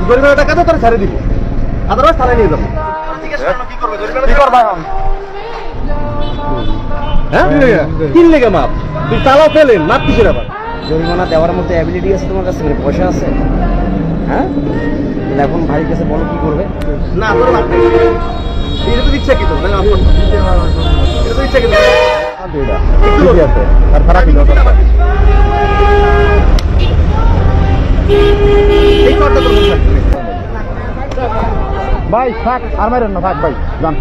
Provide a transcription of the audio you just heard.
জরিমানা টাকা তো তোর ছেড়ে দিব, আদারওয়াইজ থানায় নিয়ে যাবো। কি করবা এখন? হ্যাঁ কি লেগে মাপ? তুই চালাও পেলেন মাপ কিসের আবার? জরিমানা দেওয়ার মতো অ্যাবিলিটি আছে তোমার কাছে, পয়সা আছে? হ্যাঁ, এখন ভাইয়ের কাছে বলো কি করবে? না তোর মাপ নেই, এটা তো ইচ্ছা কি তো না মাপ করতে, এটা তো ইচ্ছা কি ঠিক আছে আর খারাপ এই করতে তো ভাই থাক আর মারেন না, থাক ভাই যান।